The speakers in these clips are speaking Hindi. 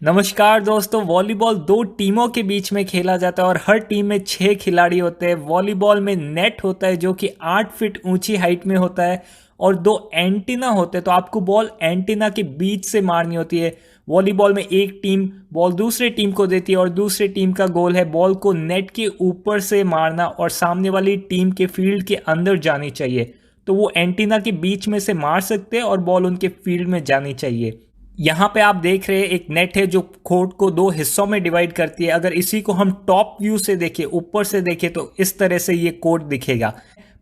नमस्कार दोस्तों। वॉलीबॉल दो टीमों के बीच में खेला जाता है और हर टीम में 6 खिलाड़ी होते हैं। वॉलीबॉल में नेट होता है जो कि 8 फीट ऊंची हाइट में होता है और दो एंटीना होते हैं, तो आपको बॉल एंटीना के बीच से मारनी होती है। वॉलीबॉल में एक टीम बॉल दूसरे टीम को देती है और दूसरे टीम का गोल है बॉल को नेट के ऊपर से मारना और सामने वाली टीम के फील्ड के अंदर जानी चाहिए। तो वो एंटीना के बीच में से मार सकते हैं और बॉल उनके फील्ड में जानी चाहिए। यहाँ पे आप देख रहे हैं एक नेट है जो कोर्ट को दो हिस्सों में डिवाइड करती है। अगर इसी को हम टॉप व्यू से देखें, ऊपर से देखें, तो इस तरह से ये कोर्ट दिखेगा।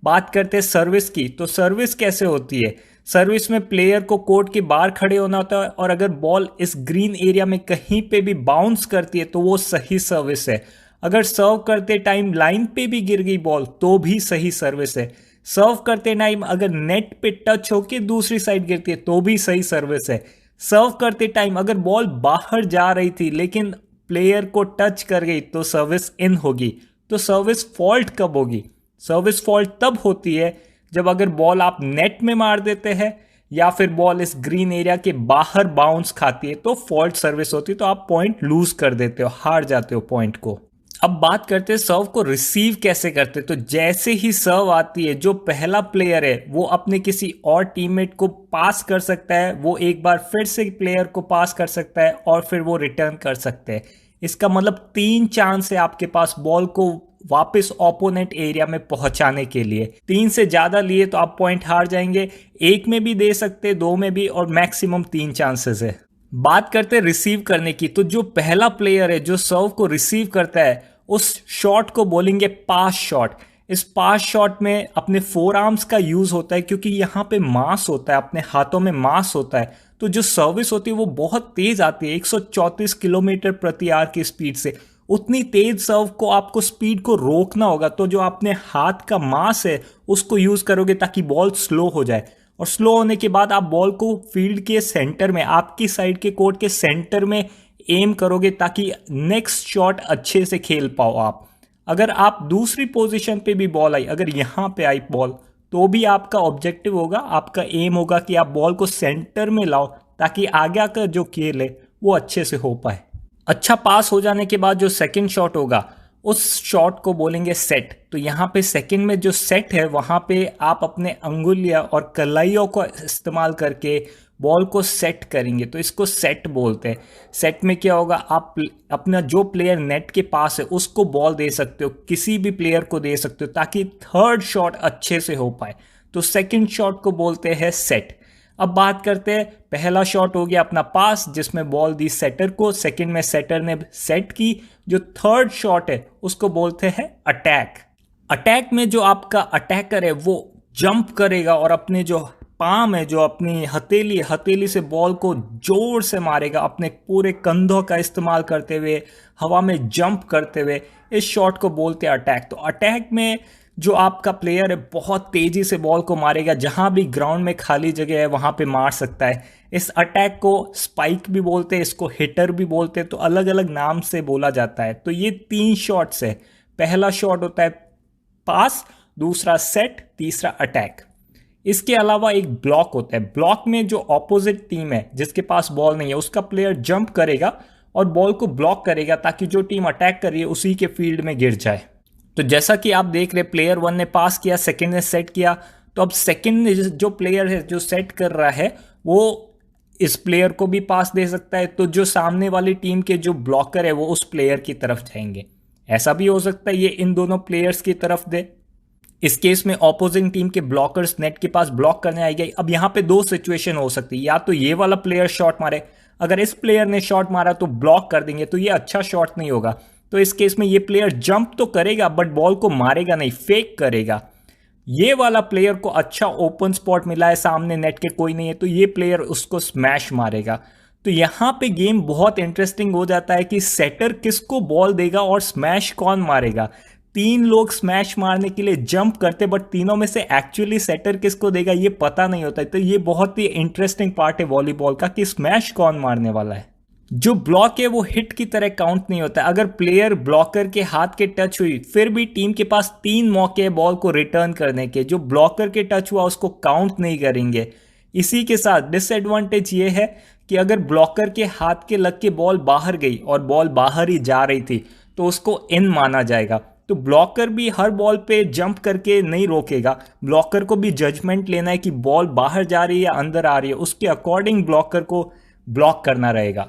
बात करते हैं सर्विस की, तो सर्विस कैसे होती है। सर्विस में प्लेयर को कोर्ट के बाहर खड़े होना होता है और अगर बॉल इस ग्रीन एरिया में कहीं पे भी बाउंस करती है तो वो सही सर्विस है। अगर सर्व करते टाइम लाइन पे भी गिर गई बॉल तो भी सही सर्विस है। सर्व करते टाइम अगर नेट पे टच होके दूसरी साइड गिरती है तो भी सही सर्विस है। सर्व करते टाइम अगर बॉल बाहर जा रही थी लेकिन प्लेयर को टच कर गई तो सर्विस इन होगी। तो सर्विस फॉल्ट कब होगी? सर्विस फॉल्ट तब होती है जब अगर बॉल आप नेट में मार देते हैं या फिर बॉल इस ग्रीन एरिया के बाहर बाउंस खाती है तो फॉल्ट सर्विस होती है, तो आप पॉइंट लूज कर देते हो, हार जाते हो पॉइंट को। अब बात करते हैं सर्व को रिसीव कैसे करते हैं। तो जैसे ही सर्व आती है, जो पहला प्लेयर है वो अपने किसी और टीममेट को पास कर सकता है, वो एक बार फिर से प्लेयर को पास कर सकता है और फिर वो रिटर्न कर सकते हैं। इसका मतलब 3 चांस है आपके पास बॉल को वापस ओपोनेंट एरिया में पहुंचाने के लिए। 3 से ज्यादा लिए तो आप पॉइंट हार जाएंगे। एक में भी दे सकते, दो में भी, और मैक्सिमम 3 चांसेस है। बात करते हैं रिसीव करने की, तो जो पहला प्लेयर है जो सर्व को रिसीव करता है उस शॉट को बोलेंगे पास शॉट। इस पास शॉट में अपने फोर आर्म्स का यूज होता है क्योंकि यहाँ पे मास होता है, अपने हाथों में मास होता है। तो जो सर्विस होती है वो बहुत तेज आती है, 134 किलोमीटर प्रति आवर की स्पीड से। उतनी तेज सर्व को आपको स्पीड को रोकना होगा, तो जो अपने हाथ का मास है उसको यूज करोगे ताकि बॉल स्लो हो जाए। और स्लो होने के बाद आप बॉल को फील्ड के सेंटर में, आपकी साइड के कोर्ट के सेंटर में एम करोगे ताकि नेक्स्ट शॉट अच्छे से खेल पाओ आप। अगर आप दूसरी पोजीशन पे भी बॉल आई, अगर यहाँ पे आई बॉल, तो भी आपका ऑब्जेक्टिव होगा, आपका एम होगा कि आप बॉल को सेंटर में लाओ ताकि आगे का जो खेल है वो अच्छे से हो पाए। अच्छा पास हो जाने के बाद जो सेकंड शॉट होगा उस शॉट को बोलेंगे सेट। तो यहाँ पे सेकंड में जो सेट है वहाँ पे आप अपने अंगुलियां और कलाइयों को इस्तेमाल करके बॉल को सेट करेंगे, तो इसको सेट बोलते हैं। सेट में क्या होगा, आप अपना जो प्लेयर नेट के पास है उसको बॉल दे सकते हो, किसी भी प्लेयर को दे सकते हो ताकि थर्ड शॉट अच्छे से हो पाए। तो सेकंड शॉट को बोलते हैं सेट। अब बात करते हैं, पहला शॉट हो गया अपना पास जिसमें बॉल दी सेटर को, सेकंड में सेटर ने सेट की। जो थर्ड शॉट है उसको बोलते हैं अटैक। अटैक में जो आपका अटैकर है वो जंप करेगा और अपने जो पाम है, जो अपनी हथेली से बॉल को जोर से मारेगा, अपने पूरे कंधों का इस्तेमाल करते हुए हवा में जंप करते हुए। इस शॉट को बोलते हैं अटैक। तो अटैक में जो आपका प्लेयर है बहुत तेजी से बॉल को मारेगा, जहां भी ग्राउंड में खाली जगह है वहां पे मार सकता है। इस अटैक को स्पाइक भी बोलते हैं, इसको हिटर भी बोलते हैं, तो अलग अलग नाम से बोला जाता है। तो ये 3 शॉट्स है। पहला शॉट होता है पास, दूसरा सेट, तीसरा अटैक। इसके अलावा एक ब्लॉक होता है। ब्लॉक में जो ऑपोजिट टीम है जिसके पास बॉल नहीं है उसका प्लेयर जंप करेगा और बॉल को ब्लॉक करेगा ताकि जो टीम अटैक कर रही है उसी के फील्ड में गिर जाए। तो जैसा कि आप देख रहे, प्लेयर 1 ने पास किया, सेकंड ने सेट किया। तो अब सेकंड जो प्लेयर है जो सेट कर रहा है वो इस प्लेयर को भी पास दे सकता है, तो जो सामने वाली टीम के जो ब्लॉकर है वो उस प्लेयर की तरफ जाएंगे। ऐसा भी हो सकता है ये इन दोनों प्लेयर्स की तरफ दे। इस केस में ऑपोजिंग टीम के ब्लॉकर्स नेट के पास ब्लॉक करने आएंगे। अब यहाँ पे 2 सिचुएशन हो सकती है, या तो ये वाला प्लेयर शॉट मारे, अगर इस प्लेयर ने शॉट मारा तो ब्लॉक कर देंगे, तो ये अच्छा शॉट नहीं होगा। तो इस केस में ये प्लेयर जंप तो करेगा बट बॉल को मारेगा नहीं, फेक करेगा। ये वाला प्लेयर को अच्छा ओपन स्पॉट मिला है, सामने नेट के कोई नहीं है, तो ये प्लेयर उसको स्मैश मारेगा। तो यहां पे गेम बहुत इंटरेस्टिंग हो जाता है कि सेटर किसको बॉल देगा और स्मैश कौन मारेगा। 3 लोग स्मैश मारने के लिए जंप करते बट तीनों में से एक्चुअली सेटर किसको देगा ये पता नहीं होता है। तो ये बहुत ही इंटरेस्टिंग पार्ट है वॉलीबॉल का कि स्मैश कौन मारने वाला है। जो ब्लॉक है वो हिट की तरह काउंट नहीं होता। अगर प्लेयर ब्लॉकर के हाथ के टच हुई फिर भी टीम के पास 3 मौके हैं बॉल को रिटर्न करने के, जो ब्लॉकर के टच हुआ उसको काउंट नहीं करेंगे। इसी के साथ डिसएडवांटेज ये है कि अगर ब्लॉकर के हाथ के लग के बॉल बाहर गई और बॉल बाहर ही जा रही थी तो उसको इन माना जाएगा। तो ब्लॉकर भी हर बॉल पे जंप करके नहीं रोकेगा, ब्लॉकर को भी जजमेंट लेना है कि बॉल बाहर जा रही है या अंदर आ रही है, उसके अकॉर्डिंग ब्लॉकर को ब्लॉक करना रहेगा।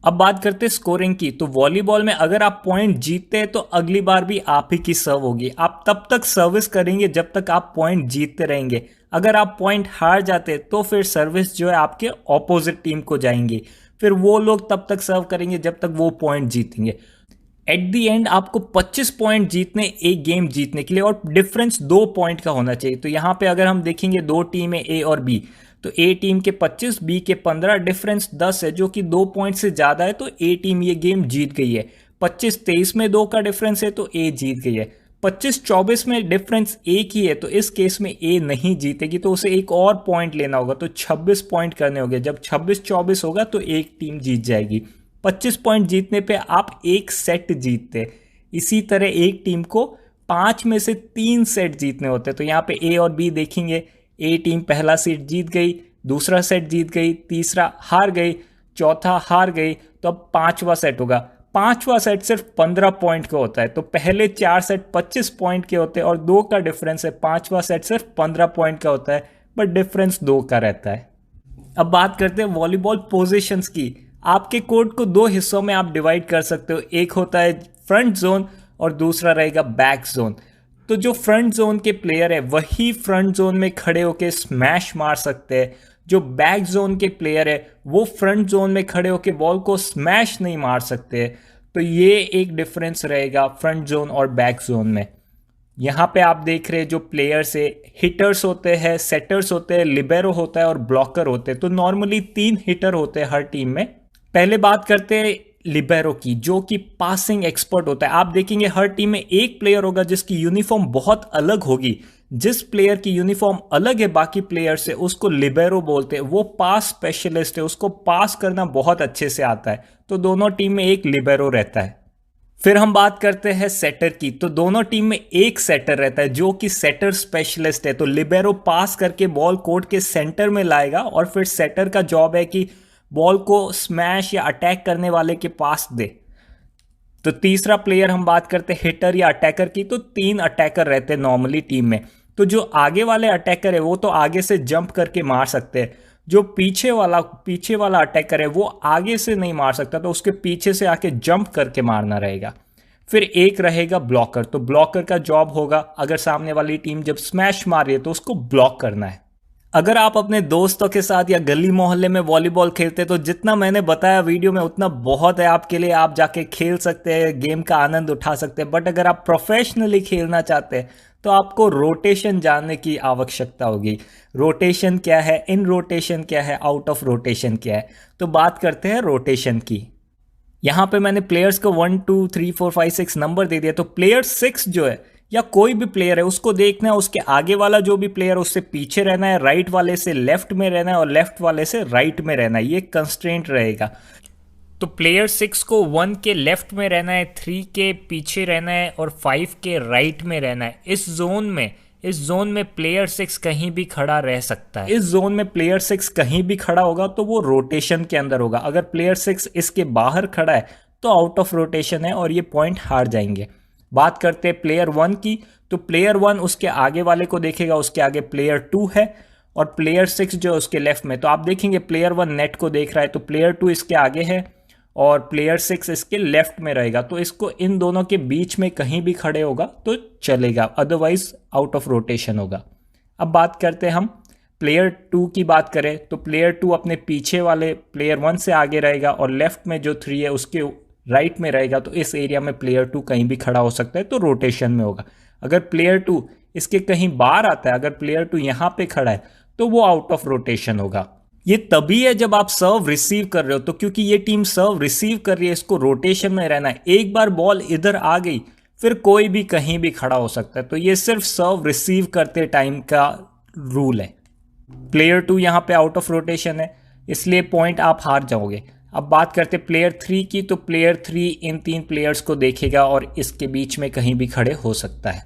अब बात करते हैं स्कोरिंग की। तो वॉलीबॉल में अगर आप पॉइंट जीतते हैं तो अगली बार भी आप ही की सर्व होगी। आप तब तक सर्विस करेंगे जब तक आप पॉइंट जीतते रहेंगे। अगर आप पॉइंट हार जाते तो फिर सर्विस जो है आपके ऑपोजिट टीम को जाएंगी, फिर वो लोग तब तक सर्व करेंगे जब तक वो पॉइंट जीतेंगे। एट दी एंड आपको 25 पॉइंट जीतने एक गेम जीतने के लिए, और डिफरेंस 2 पॉइंट का होना चाहिए। तो यहाँ पे अगर हम देखेंगे 2 टीम है ए और बी, तो ए टीम के 25 बी के 15, डिफरेंस 10 है जो कि 2 पॉइंट से ज़्यादा है, तो ए टीम ये गेम जीत गई है। 25-23 में 2 का डिफरेंस है तो ए जीत गई है। 25-24 में डिफरेंस एक ही है तो इस केस में ए नहीं जीतेगी, तो उसे एक और पॉइंट लेना होगा, तो 26 पॉइंट करने होंगे। जब 26-24 होगा तो एक टीम जीत जाएगी। 25 पॉइंट जीतने पे आप एक सेट जीतते। इसी तरह एक टीम को 5 में से 3 सेट जीतने होते। तो यहाँ पे ए और बी देखेंगे, ए टीम पहला सेट जीत गई, दूसरा सेट जीत गई, तीसरा हार गई, चौथा हार गई, तो अब 5वां सेट होगा। 5वां सेट सिर्फ 15 पॉइंट का होता है। तो पहले 4 सेट 25 पॉइंट के होते हैं और 2 का डिफरेंस है। 5वां सेट सिर्फ 15 पॉइंट का होता है बट डिफरेंस 2 का रहता है। अब बात करते हैं वॉलीबॉल पोजीशंस की। आपके कोर्ट को 2 हिस्सों में आप डिवाइड कर सकते हो, एक होता है फ्रंट जोन और दूसरा रहेगा बैक जोन। तो जो फ्रंट जोन के प्लेयर है वही फ्रंट जोन में खड़े होकर स्मैश मार सकते हैं। जो बैक जोन के प्लेयर है वो फ्रंट जोन में खड़े होकर बॉल को स्मैश नहीं मार सकते। तो ये एक डिफरेंस रहेगा फ्रंट जोन और बैक जोन में। यहाँ पे आप देख रहे हैं जो प्लेयर्स है, हिटर्स होते हैं, सेटर्स होते हैं, लिबेरो होता है और ब्लॉकर होते हैं। तो नॉर्मली 3 हिटर होते हैं हर टीम में। पहले बात करते हैं लिबेरो की, जो कि पासिंग एक्सपर्ट होता है। आप देखेंगे हर टीम में एक प्लेयर होगा जिसकी यूनिफॉर्म बहुत अलग होगी। जिस प्लेयर की यूनिफॉर्म अलग है बाकी प्लेयर से उसको लिबेरो बोलते हैं। वो पास स्पेशलिस्ट है, उसको पास करना बहुत अच्छे से आता है। तो दोनों टीम में एक लिबेरो रहता है। फिर हम बात करते हैं सेटर की। तो दोनों टीम में एक सेटर रहता है जो कि सेटर स्पेशलिस्ट है। तो लिबेरो पास करके बॉल कोर्ट के सेंटर में लाएगा और फिर सेटर का जॉब है कि बॉल को स्मैश या अटैक करने वाले के पास दे। तो तीसरा प्लेयर हम बात करते हैं हिटर या अटैकर की। तो 3 अटैकर रहते हैं नॉर्मली टीम में। तो जो आगे वाले अटैकर है वो तो आगे से जंप करके मार सकते हैं। जो पीछे वाला अटैकर है वो आगे से नहीं मार सकता, तो उसके पीछे से आके जंप करके मारना रहेगा। फिर एक रहेगा ब्लॉकर। तो ब्लॉकर का जॉब होगा अगर सामने वाली टीम जब स्मैश मार रही है तो उसको ब्लॉक करना है। अगर आप अपने दोस्तों के साथ या गली मोहल्ले में वॉलीबॉल खेलते तो जितना मैंने बताया वीडियो में उतना बहुत है आपके लिए। आप जाके खेल सकते हैं, गेम का आनंद उठा सकते हैं। बट अगर आप प्रोफेशनली खेलना चाहते हैं तो आपको रोटेशन जानने की आवश्यकता होगी। रोटेशन क्या है, इन रोटेशन क्या है, आउट ऑफ रोटेशन क्या है। तो बात करते हैं रोटेशन की। यहाँ पे मैंने प्लेयर्स को 1 2 3 4 5 6 नंबर दे दिया। तो प्लेयर 6 जो है या कोई भी प्लेयर है उसको देखना है उसके आगे वाला जो भी प्लेयर है उससे पीछे रहना है, राइट वाले से लेफ्ट में रहना है और लेफ्ट वाले से राइट में रहना है। ये कंस्ट्रेंट रहेगा। तो प्लेयर 6 को 1 के लेफ्ट में रहना है, 3 के पीछे रहना है और 5 के राइट में रहना है। इस जोन में प्लेयर 6 कहीं भी खड़ा रह सकता है। इस जोन में प्लेयर 6 कहीं भी खड़ा होगा तो वो रोटेशन के अंदर होगा। अगर प्लेयर 6 इसके बाहर खड़ा है तो आउट ऑफ रोटेशन है और ये पॉइंट हार जाएंगे। बात करते हैं प्लेयर 1 की। तो प्लेयर 1 उसके आगे वाले को देखेगा, उसके आगे प्लेयर 2 है और प्लेयर 6 जो उसके लेफ्ट में। तो आप देखेंगे प्लेयर 1 नेट को देख रहा है तो प्लेयर 2 इसके आगे है और प्लेयर 6 इसके लेफ्ट में रहेगा। तो इसको इन दोनों के बीच में कहीं भी खड़े होगा तो चलेगा, अदरवाइज आउट ऑफ रोटेशन होगा। अब बात करते हैं हम प्लेयर 2 की। बात करें तो प्लेयर 2 अपने पीछे वाले प्लेयर 1 से आगे रहेगा और लेफ्ट में जो 3 है उसके राइट में रहेगा। तो इस एरिया में प्लेयर 2 कहीं भी खड़ा हो सकता है तो रोटेशन में होगा। अगर प्लेयर 2 इसके कहीं बाहर आता है, अगर प्लेयर 2 यहाँ पे खड़ा है तो वो आउट ऑफ रोटेशन होगा। ये तभी है जब आप सर्व रिसीव कर रहे हो। तो क्योंकि ये टीम सर्व रिसीव कर रही है इसको रोटेशन में रहना है। एक बार बॉल इधर आ गई फिर कोई भी कहीं भी खड़ा हो सकता है। तो ये सिर्फ सर्व रिसीव करते टाइम का रूल है। प्लेयर 2 यहाँ पे आउट ऑफ रोटेशन है इसलिए पॉइंट आप हार जाओगे। अब बात करते प्लेयर 3 की। तो प्लेयर 3 इन 3 प्लेयर्स को देखेगा और इसके बीच में कहीं भी खड़े हो सकता है।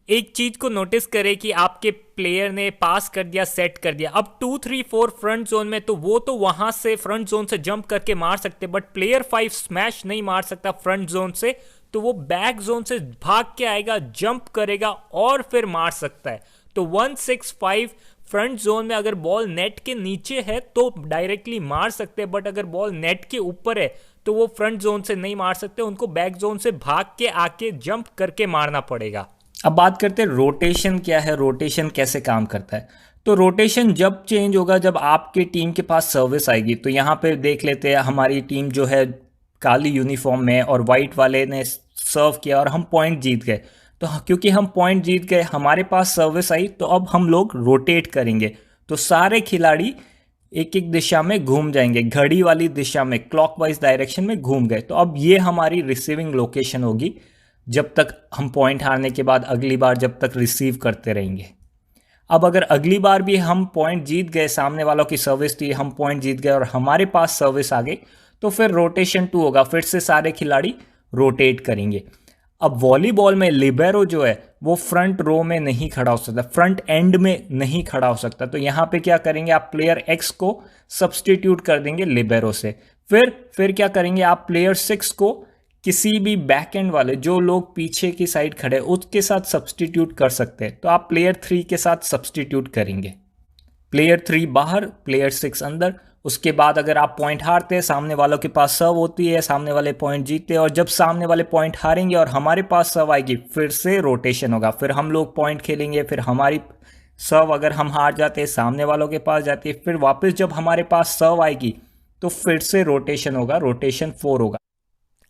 एक चीज को नोटिस करें कि आपके प्लेयर ने पास कर दिया, सेट कर दिया। अब 2, 3, 4 फ्रंट जोन में, तो वो तो वहां से फ्रंट जोन से जंप करके मार सकते, बट प्लेयर 5 स्मैश नहीं मार सकता फ्रंट जोन से, तो वो बैक जोन से भाग के आएगा, जंप करेगा और फिर मार सकता है। तो 165 फ्रंट जोन में अगर बॉल नेट के नीचे है तो डायरेक्टली मार सकते हैं, बट अगर बॉल नेट के ऊपर है तो वो फ्रंट जोन से नहीं मार सकते, उनको बैक जोन से भाग के आके जंप करके मारना पड़ेगा। अब बात करते हैं रोटेशन क्या है, रोटेशन कैसे काम करता है। तो रोटेशन जब चेंज होगा जब आपके टीम के पास सर्विस आएगी। तो यहाँ पे देख लेते हैं, हमारी टीम जो है काली यूनिफॉर्म में और वाइट वाले ने सर्व किया और हम पॉइंट जीत गए। तो क्योंकि हम पॉइंट जीत गए, हमारे पास सर्विस आई, तो अब हम लोग रोटेट करेंगे। तो सारे खिलाड़ी एक एक दिशा में घूम जाएंगे, घड़ी वाली दिशा में, क्लॉकवाइज डायरेक्शन में घूम गए। तो अब ये हमारी रिसीविंग लोकेशन होगी जब तक हम पॉइंट हारने के बाद अगली बार जब तक रिसीव करते रहेंगे। अब अगर अगली बार भी हम पॉइंट जीत गए, सामने वालों की सर्विस थी, हम पॉइंट जीत गए और हमारे पास सर्विस आ गई, तो फिर रोटेशन 2 होगा, फिर से सारे खिलाड़ी रोटेट करेंगे। अब वॉलीबॉल में लिबेरो जो है वो फ्रंट रो में नहीं खड़ा हो सकता, फ्रंट एंड में नहीं खड़ा हो सकता। तो यहां पे क्या करेंगे, आप प्लेयर एक्स को सब्सटीट्यूट कर देंगे लिबेरो से। फिर क्या करेंगे, आप प्लेयर 6 को किसी भी बैक एंड वाले जो लोग पीछे की साइड खड़े उसके साथ सब्सटीट्यूट कर सकते हैं। तो आप प्लेयर 3 के साथ सब्सटीट्यूट करेंगे, प्लेयर 3 बाहर, प्लेयर 6 अंदर। उसके बाद अगर आप पॉइंट हारते हैं, सामने वालों के पास सर्व होती है, सामने वाले पॉइंट जीतते हैं, और जब सामने वाले पॉइंट हारेंगे और हमारे पास सर्व आएगी, फिर से रोटेशन होगा, फिर हम लोग पॉइंट खेलेंगे, फिर हमारी सर्व अगर हम हार जाते हैं सामने वालों के पास जाती है, फिर वापस जब हमारे पास सर्व आएगी तो फिर से रोटेशन होगा, रोटेशन 4 होगा।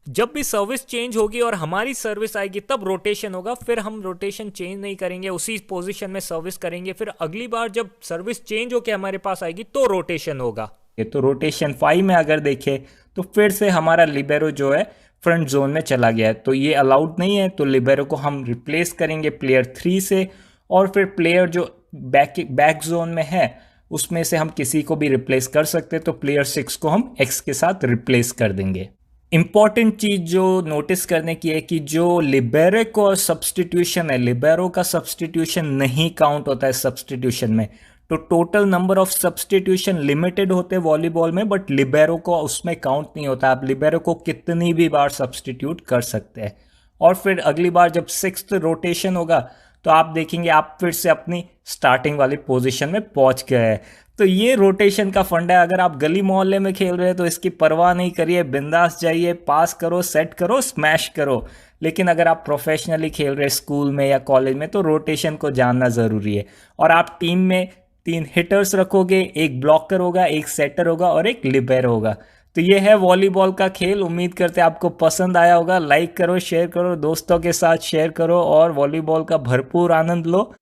जब भी सर्विस चेंज होगी और हमारी सर्विस आएगी तब रोटेशन होगा, फिर हम रोटेशन चेंज नहीं करेंगे, उसी पोजीशन में सर्विस करेंगे। फिर अगली बार जब सर्विस चेंज होकर हमारे पास आएगी तो रोटेशन होगा। तो रोटेशन 5 में अगर देखें तो फिर से हमारा लिबेरो जो है फ्रंट जोन में चला गया है, तो ये अलाउड नहीं है। तो लिबेरो को हम रिप्लेस करेंगे प्लेयर 3 से, और फिर प्लेयर जो बैक जोन में है उसमें से हम किसी को भी रिप्लेस कर सकते हैं। तो प्लेयर 6 को हम एक्स के साथ रिप्लेस कर देंगे। इंपॉर्टेंट चीज जो नोटिस करने की है कि जो लिबेरो को सब्सटीट्यूशन है, लिबेरो का सब्सटीट्यूशन नहीं काउंट होता है सब्सटीट्यूशन में। तो total number of substitution limited होते हैं वॉलीबॉल में, बट लिबेरो को उसमें काउंट नहीं होता। आप लिबेरो को कितनी भी बार सब्सटीट्यूट कर सकते हैं। और फिर अगली बार जब 6th रोटेशन होगा तो आप देखेंगे आप फिर से अपनी स्टार्टिंग वाली पोजीशन में पहुंच गए हैं। तो ये रोटेशन का फंडा है। अगर आप गली मोहल्ले में खेल रहे हैं तो इसकी परवाह नहीं करिए, बिंदास जाइए, पास करो, सेट करो, स्मैश करो। लेकिन अगर आप प्रोफेशनली खेल रहे हैं स्कूल में या कॉलेज में तो रोटेशन को जानना ज़रूरी है। और आप टीम में 3 हिटर्स रखोगे, एक ब्लॉकर होगा, एक सेटर होगा और एक लिबेरो होगा। तो ये है वॉलीबॉल का खेल। उम्मीद करते हैं आपको पसंद आया होगा। लाइक करो, शेयर करो, दोस्तों के साथ शेयर करो और वॉलीबॉल का भरपूर आनंद लो।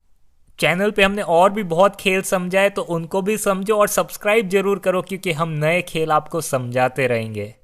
चैनल पे हमने और भी बहुत खेल समझाए तो उनको भी समझो और सब्सक्राइब जरूर करो, क्योंकि हम नए खेल आपको समझाते रहेंगे।